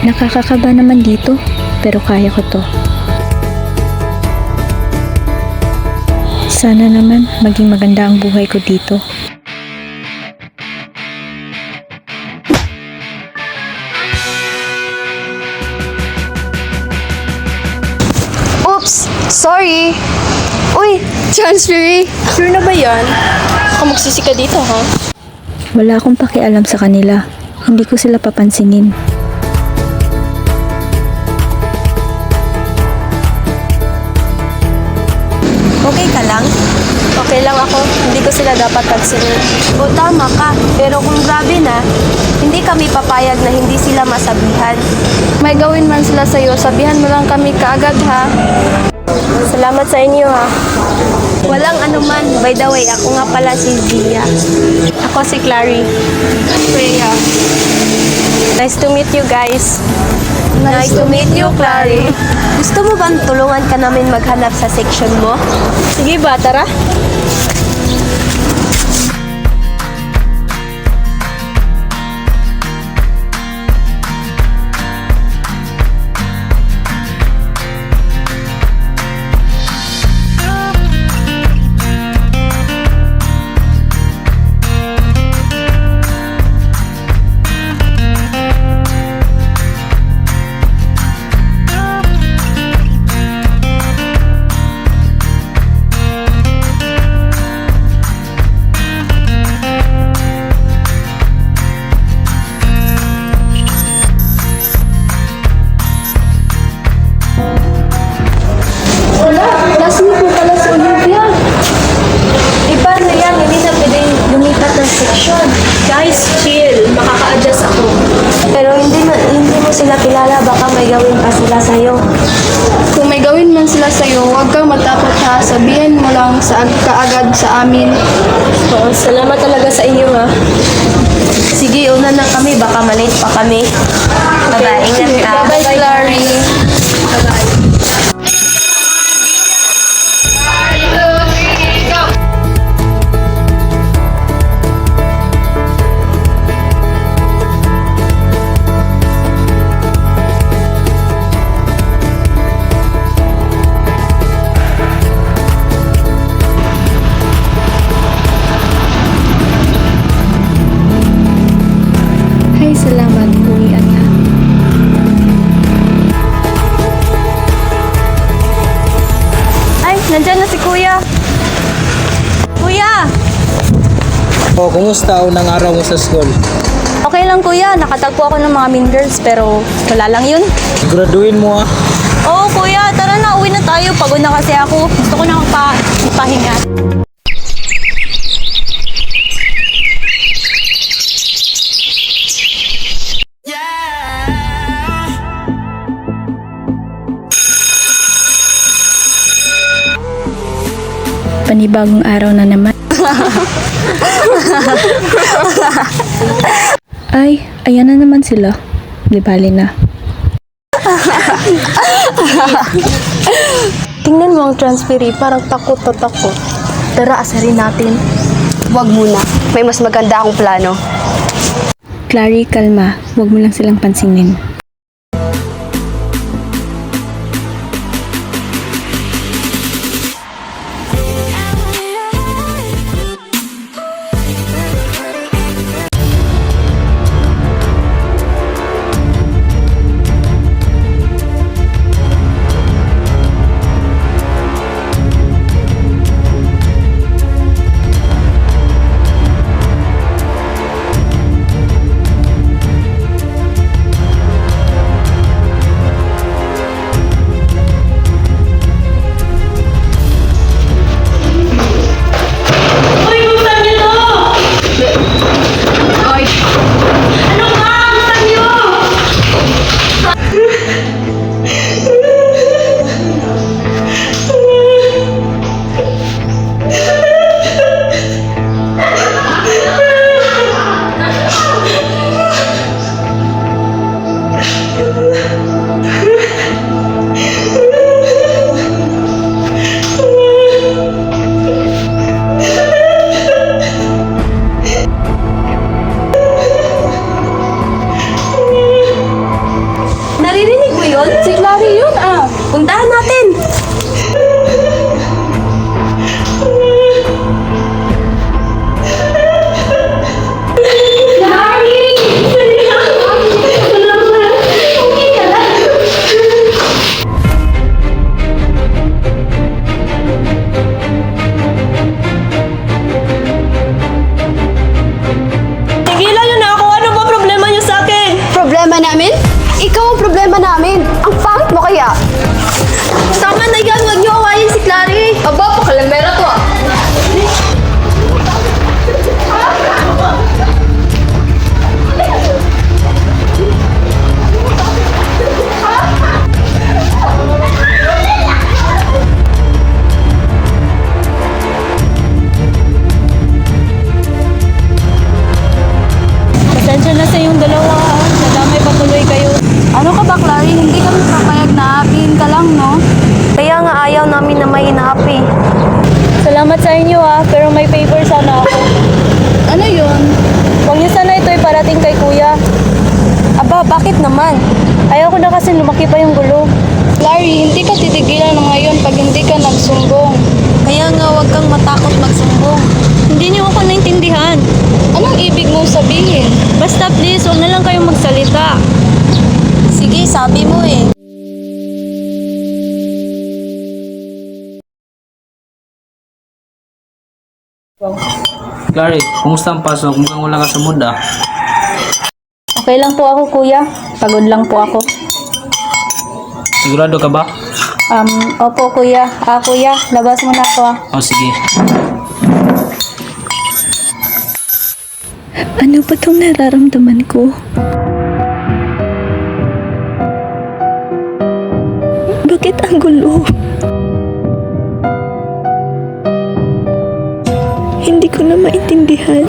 Nakakakaba naman dito, pero kaya ko to. Sana naman maging maganda ang buhay ko dito. Oops! Sorry! Uy! Transferee! Sure na ba yan? Baka magsisika dito, ha? Wala akong pakialam sa kanila. Hindi ko sila papansinin. Okay ka lang? Okay lang ako. Hindi ko sila dapat pansinin. O tama ka. Pero kung grabe na, hindi kami papayag na hindi sila masabihan. May gawin man sila sa'yo, sabihan mo lang kami kaagad, ha? Salamat sa inyo, ha? Walang anuman. By the way, ako nga pala si Zia. Ako si Clary. Freya. Nice to meet you guys. Nice to meet you, Clary. Gusto mo bang tulungan ka namin maghanap sa section mo? Sige ba, tara? Classmate mo pala si Olivia. Iba na yan, hindi na pwedeng lumipat ng section. Guys, chill. Makaka-adjust ako. Pero hindi mo sila kilala, baka may gawin pa sila sa'yo. Kung may gawin man sila sa'yo, huwag kang matakot ha. Sabihin mo lang kaagad sa amin. Oo, salamat talaga sa inyo ha. Sige, una na kami. Baka malate pa kami. Bye-bye. Ingat ka. Bye-bye, Clary. Bye-bye. Ay, salamat. Uwian na. Ay, nandyan na si Kuya. Kuya! O, kumusta unang araw mo sa school? Okay lang Kuya, nakatagpo ako ng mga mean girls pero wala lang yun. Graduin mo ah. Oo Kuya, tara na, uwi na tayo. Pagod na kasi ako. Gusto ko na magpahinga. Panibagong araw na naman. Ay, ayan na naman sila. Di bali na. Tingnan mo ang transferee, parang takot na takot. Tara, asarin natin. Huwag muna, may mas maganda akong plano. Clary, kalma. Huwag mo lang silang pansinin. lumaki pa yung gulo. Clary, hindi ka titigilan ng ngayon pag hindi ka nagsumbong. Kaya nga huwag kang matakot magsumbong. Hindi niyo ako naintindihan. Anong ibig mong sabihin? Basta please, huwag na lang kayong magsalita. Sige, sabi mo eh. Clary, kumusta ang pasok? Mukhang wala ka sa mood ah. Okay lang po ako, kuya. Pagod lang po ako. Sigurado ka ba? Opo, kuya. Kuya, labas muna ako ah. O sige. Ano ba itong nararamdaman ko? Bakit ang gulo? Hindi ko na maintindihan.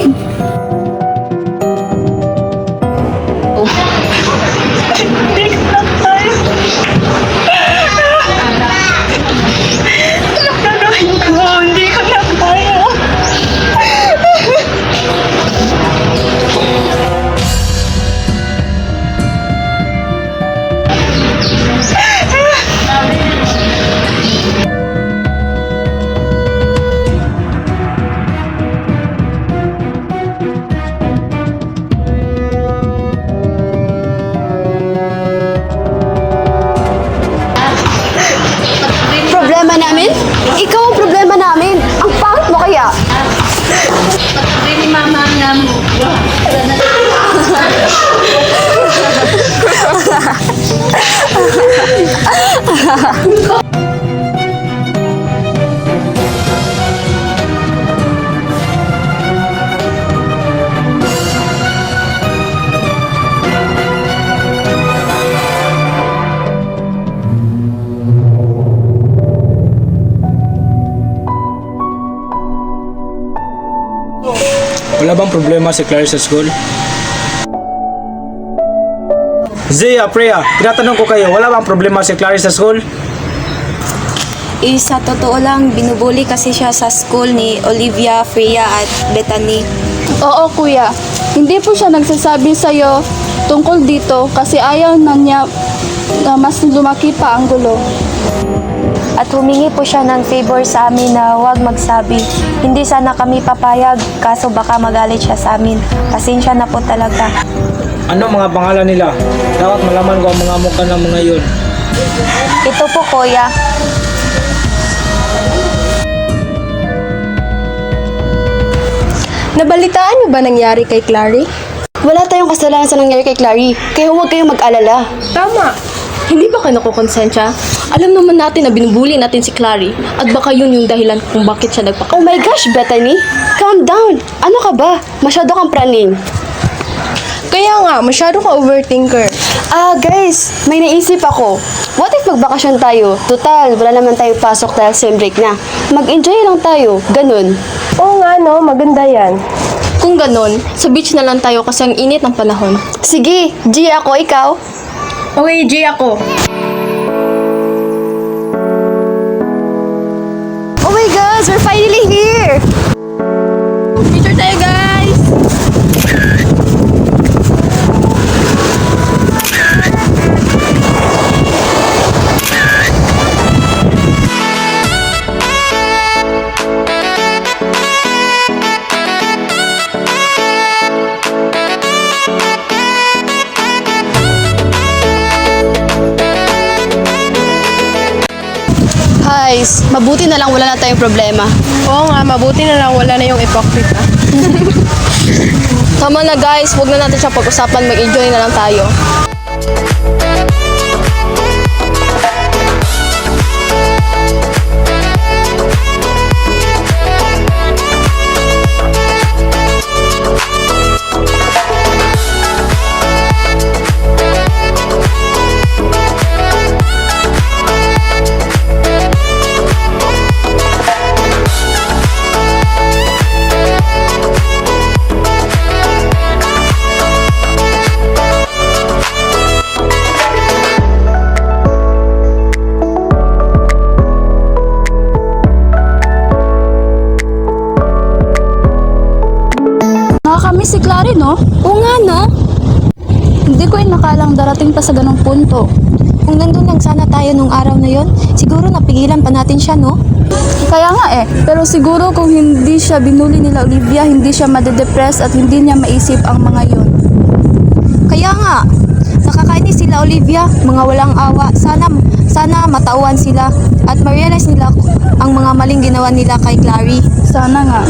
Problema namin? Ikaw ang problema namin. Ang pangit mo kaya. Wala bang problema si Clary sa school? Zia, Priya, tinatanong ko kayo, wala bang problema si Clary sa school? Sa totoo lang, binubuli kasi siya sa school ni Olivia, Freya at Bethany. Oo, kuya. Hindi po siya nagsasabi sa'yo tungkol dito kasi ayaw na niya na mas lumaki pa ang gulo. At humingi po siya ng favor sa amin na huwag magsabi. Hindi sana kami papayag, kaso baka magalit siya sa amin. Pasensya na po talaga. Ano mga pangalan nila? Dapat malaman ko ang mga mukha ng mga yun. Ito po, kuya. Nabalitaan niyo ba nangyari kay Clary? Wala tayong kasalanan sa nangyari kay Clary, kaya huwag kayong mag-alala. Tama. Hindi ba kayo nakukonsensya? Alam naman natin na binubuli natin si Clary at baka yun yung dahilan kung bakit siya nagpaka... Oh my gosh, Bethany! Calm down! Ano ka ba? Masyado kang praning. Kaya nga, masyado ka overthinker. Guys, may naisip ako. What if magbakasyon tayo? Total, wala naman tayong pasok dahil sem break na. Mag-enjoy lang tayo, ganun. Oo nga no, maganda yan. Kung ganon, sa beach na lang tayo kasi ang init ng panahon. Sige, G ako, ikaw. Okay, G ako. Oh my gosh, we're finally here! Picture tayo, guys! Guys, mabuti na lang wala na tayong problema. Oo nga, mabuti na lang wala na yung hypocrite. Tama na guys, huwag na natin siya pag-usapan, mag-enjoy na lang tayo. Nakakamiss si Clary, no? Oo nga, no? Hindi ko inakalang darating pa sa ganong punto. Kung nandun lang sana tayo nung araw na yon, siguro napigilan pa natin siya, no? Kaya nga pero siguro kung hindi siya binuli nila Olivia, hindi siya madedepress at hindi niya maisip ang mga yon. Kaya nga, nakakainis sila Olivia, mga walang awa. Sana matauhan sila at ma-realize nila ang mga maling ginawa nila kay Clary. Sana nga.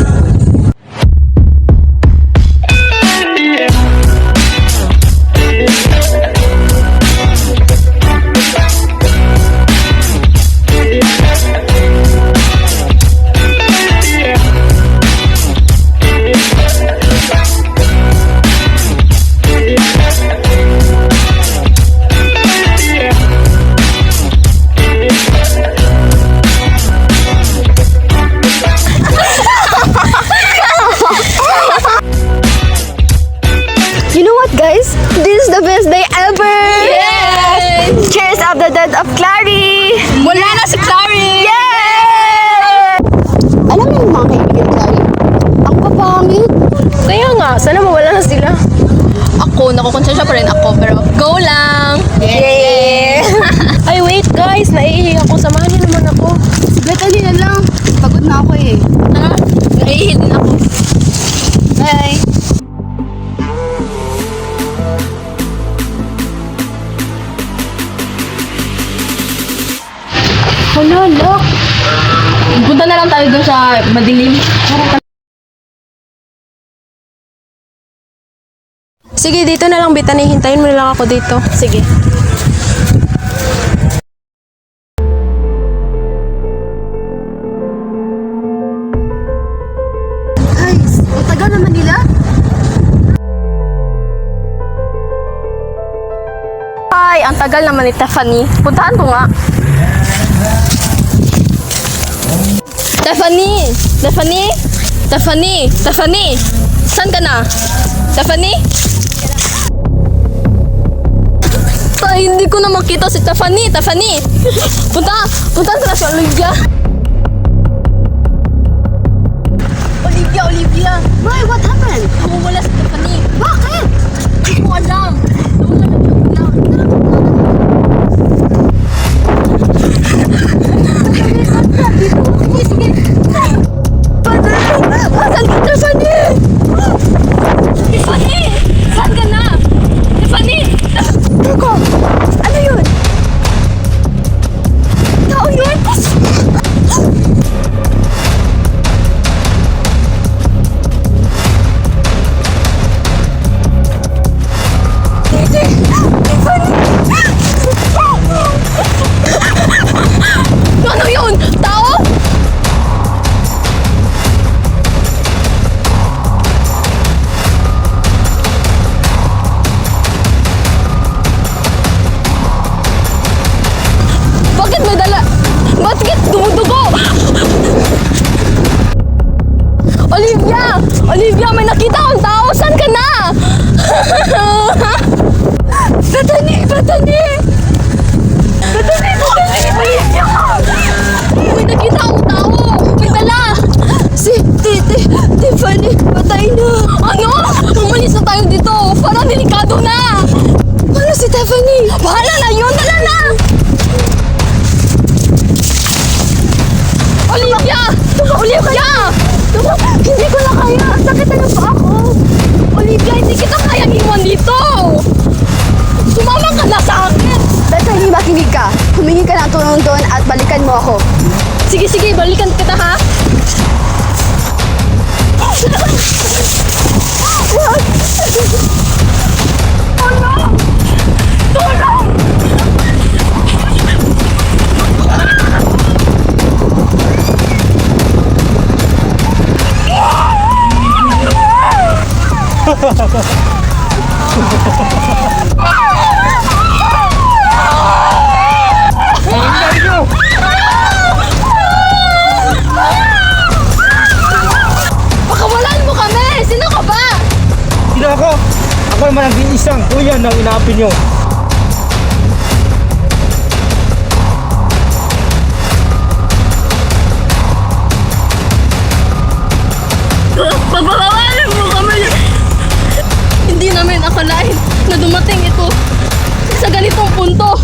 You know what, guys? This is the best day ever! Yes! Cheers of the death of Clary! Wala na si Clary! Yay! Alam mo yung mga kaibigan Clary? Ang papangit! Kaya nga, sana mawala na sila. Ako, nakukonsensya pa rin ako, pero go lang! Yay! Ay, wait guys, naiihi ako. Samahan niyo naman ako. Dali na lang. Pagod na ako Ha? Naiihi din ako. Bye! Hala, look! Punta na lang tayo dun sa madilim. Sige, dito na lang, Bethany. Hintayin mo na lang ako dito. Sige. Guys, ang tagal naman nila. Ay, ang tagal naman ni Stephanie. Puntahan ko nga. Stephanie! Stephanie! Stephanie! Stephanie! Saan ka na? Stephanie? Ay, hindi ko na makita si Stephanie! Stephanie! Puntahan ko na si Olivia! Olivia! Why? What happened? Nawawala si Stephanie! Bakit? Hindi ko alam! Nawawala na siya bigla. Saan ka, Stephanie? Stephanie! Saan ka na? Stephanie! Teko! Ano yun? Tao yun? Ano yun? Tao? Bakit may dala? Bakit dumudugo? Olivia! Olivia, may nakita akong tao! Saan ka na? Bethany! Bethany! Bethany! Bethany! Olivia! May nakita akong tao! May dala! Si Tiffany, patay na. Ano? Umalis na tayo dito! Parang delikado na! Paano si Tiffany? Bahala na yun! Dala na! Olivia! Olivia! Hindi ko na kaya. Sakit na pa ako. Olivia, hindi kita kayang iwan dito! Sumama ka na sa akin! Bethany, makinig ka. Humingi ka ng tulong doon at balikan mo ako. Sige, sige, balikan kita ha! Pakawalan mo kami! Sino ka ba? Sino ako? Ako naman ang isang kuya ng inaapi nyo. Pagbabawalan mo kami! Hindi namin akalain na dumating ito sa ganitong punto.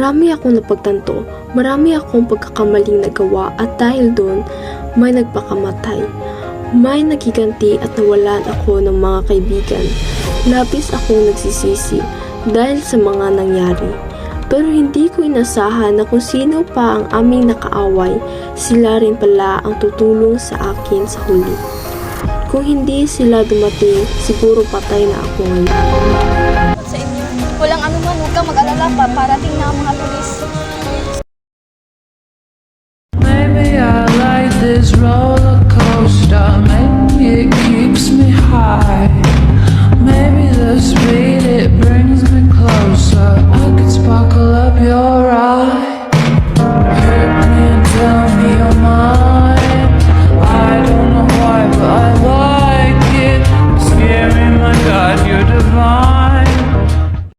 Marami akong napagtanto, marami akong pagkakamaling nagawa at dahil doon, may nagpakamatay. May nagiganti at nawalan ako ng mga kaibigan. Labis akong nagsisisi dahil sa mga nangyari. Pero hindi ko inasahan na kung sino pa ang aming nakaaway, sila rin pala ang tutulong sa akin sa huli. Kung hindi sila dumating, siguro patay na ako ngayon. Sa inyo. Walang anuman, huwag kang mag-alala pa. Parating na ang mga pulis. Maybe I like this road